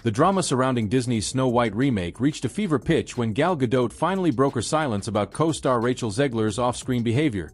The drama surrounding Disney's Snow White remake reached a fever pitch when Gal Gadot finally broke her silence about co-star Rachel Zegler's off-screen behavior,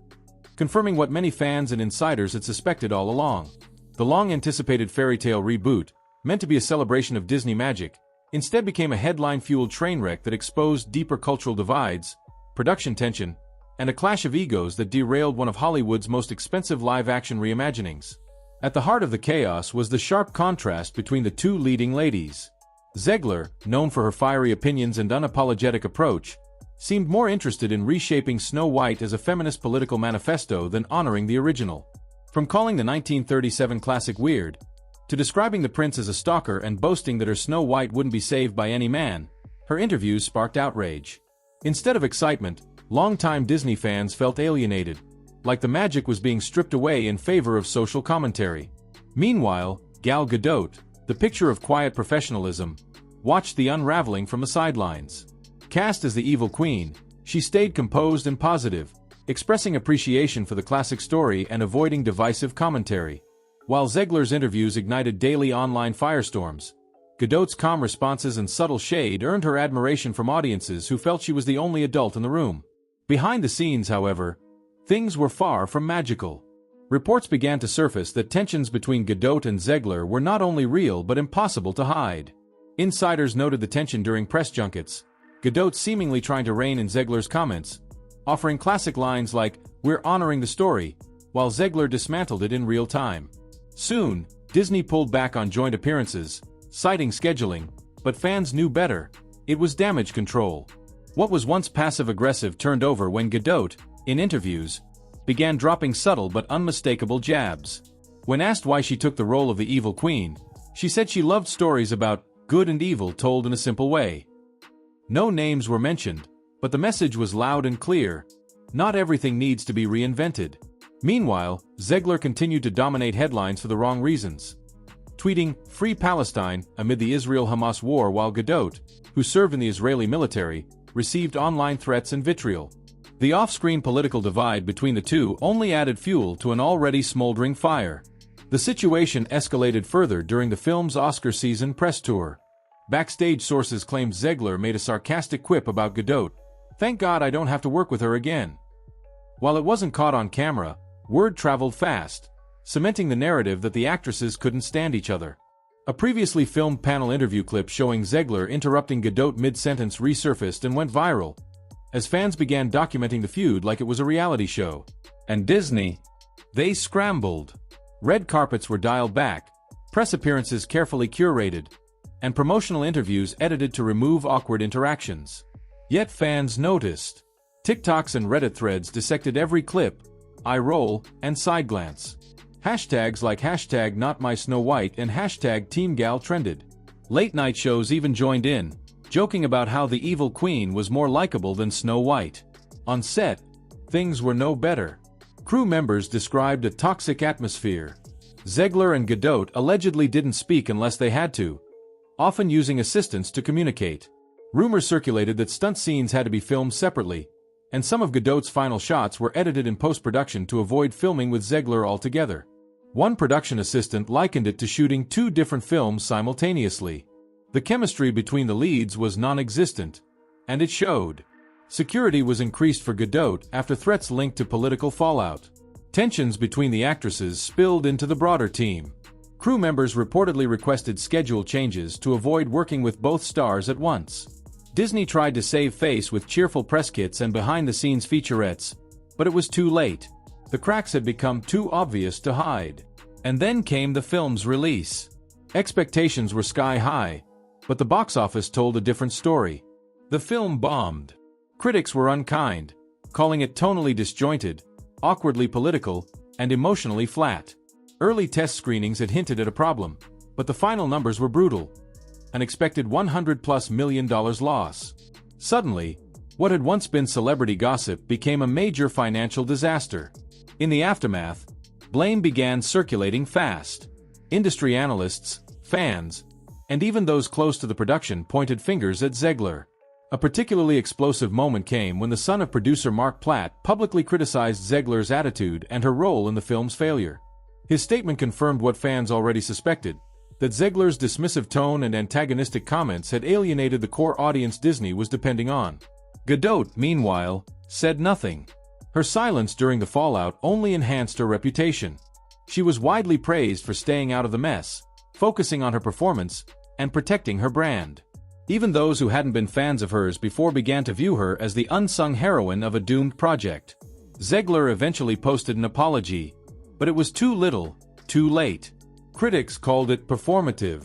confirming what many fans and insiders had suspected all along. The long-anticipated fairytale reboot, meant to be a celebration of Disney magic, instead became a headline-fueled trainwreck that exposed deeper cultural divides, production tension, and a clash of egos that derailed one of Hollywood's most expensive live-action reimaginings. At the heart of the chaos was the sharp contrast between the two leading ladies. Zegler, known for her fiery opinions and unapologetic approach, seemed more interested in reshaping Snow White as a feminist political manifesto than honoring the original. From calling the 1937 classic weird, to describing the prince as a stalker and boasting that her Snow White wouldn't be saved by any man, her interviews sparked outrage. Instead of excitement, longtime Disney fans felt alienated, like the magic was being stripped away in favor of social commentary. Meanwhile, Gal Gadot, the picture of quiet professionalism, watched the unraveling from the sidelines. Cast as the evil queen, she stayed composed and positive, expressing appreciation for the classic story and avoiding divisive commentary. While Zegler's interviews ignited daily online firestorms, Gadot's calm responses and subtle shade earned her admiration from audiences who felt she was the only adult in the room. Behind the scenes, however, things were far from magical. Reports began to surface that tensions between Gadot and Zegler were not only real but impossible to hide. Insiders noted the tension during press junkets, Gadot seemingly trying to rein in Zegler's comments, offering classic lines like, "We're honoring the story," while Zegler dismantled it in real time. Soon, Disney pulled back on joint appearances, citing scheduling, but fans knew better. It was damage control. What was once passive-aggressive turned over when Gadot, in interviews, began dropping subtle but unmistakable jabs. When asked why she took the role of the evil queen, she said she loved stories about good and evil told in a simple way. No names were mentioned, but the message was loud and clear: not everything needs to be reinvented. Meanwhile, Zegler continued to dominate headlines for the wrong reasons, tweeting, "Free Palestine," amid the Israel-Hamas war, while Gadot, who served in the Israeli military, received online threats and vitriol. The off-screen political divide between the two only added fuel to an already smoldering fire. The situation escalated further during the film's Oscar season press tour. Backstage sources claimed Zegler made a sarcastic quip about Gadot, "Thank God I don't have to work with her again." While it wasn't caught on camera, word traveled fast, cementing the narrative that the actresses couldn't stand each other. A previously filmed panel interview clip showing Zegler interrupting Gadot mid-sentence resurfaced and went viral, as fans began documenting the feud like it was a reality show. And Disney, they scrambled. Red carpets were dialed back, press appearances carefully curated, and promotional interviews edited to remove awkward interactions. Yet fans noticed. TikToks and Reddit threads dissected every clip, eye roll, and side glance. Hashtags like #NotMySnowWhite and #TeamGal trended. Late-night shows even joined in, joking about how the evil queen was more likable than Snow White. On set, things were no better. Crew members described a toxic atmosphere. Zegler and Gadot allegedly didn't speak unless they had to, often using assistants to communicate. Rumors circulated that stunt scenes had to be filmed separately, and some of Gadot's final shots were edited in post-production to avoid filming with Zegler altogether. One production assistant likened it to shooting two different films simultaneously. The chemistry between the leads was non-existent, and it showed. Security was increased for Gadot after threats linked to political fallout. Tensions between the actresses spilled into the broader team. Crew members reportedly requested schedule changes to avoid working with both stars at once. Disney tried to save face with cheerful press kits and behind-the-scenes featurettes, but it was too late. The cracks had become too obvious to hide. And then came the film's release. Expectations were sky-high, but the box office told a different story. The film bombed. Critics were unkind, calling it tonally disjointed, awkwardly political, and emotionally flat. Early test screenings had hinted at a problem, but the final numbers were brutal. An expected $100+ million loss. Suddenly, what had once been celebrity gossip became a major financial disaster. In the aftermath, blame began circulating fast. Industry analysts, fans, and even those close to the production pointed fingers at Zegler. A particularly explosive moment came when the son of producer Mark Platt publicly criticized Zegler's attitude and her role in the film's failure. His statement confirmed what fans already suspected, that Zegler's dismissive tone and antagonistic comments had alienated the core audience Disney was depending on. Gadot, meanwhile, said nothing. Her silence during the fallout only enhanced her reputation. She was widely praised for staying out of the mess, focusing on her performance, and protecting her brand. Even those who hadn't been fans of hers before began to view her as the unsung heroine of a doomed project. Zegler eventually posted an apology, but it was too little, too late. Critics called it performative.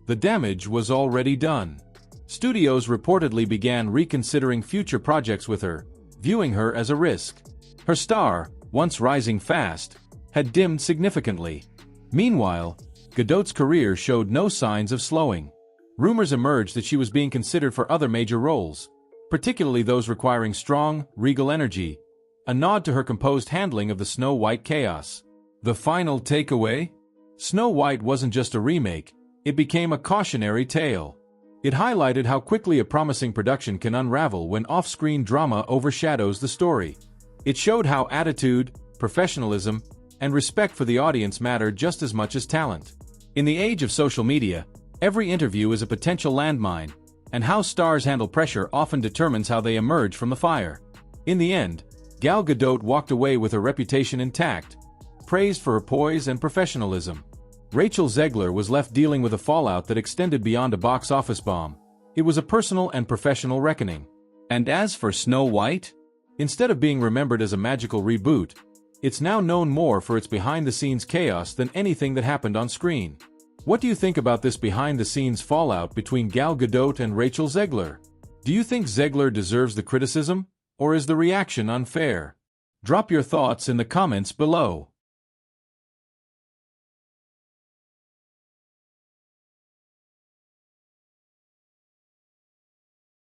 The damage was already done. Studios reportedly began reconsidering future projects with her, viewing her as a risk. Her star, once rising fast, had dimmed significantly. Meanwhile, Gadot's career showed no signs of slowing. Rumors emerged that she was being considered for other major roles, particularly those requiring strong, regal energy, a nod to her composed handling of the Snow White chaos. The final takeaway? Snow White wasn't just a remake, it became a cautionary tale. It highlighted how quickly a promising production can unravel when off-screen drama overshadows the story. It showed how attitude, professionalism, and respect for the audience matter just as much as talent. In the age of social media, every interview is a potential landmine, and how stars handle pressure often determines how they emerge from the fire. In the end, Gal Gadot walked away with her reputation intact, praised for her poise and professionalism. Rachel Zegler was left dealing with a fallout that extended beyond a box office bomb. It was a personal and professional reckoning. And as for Snow White? Instead of being remembered as a magical reboot, it's now known more for its behind-the-scenes chaos than anything that happened on screen. What do you think about this behind-the-scenes fallout between Gal Gadot and Rachel Zegler? Do you think Zegler deserves the criticism, or is the reaction unfair? Drop your thoughts in the comments below.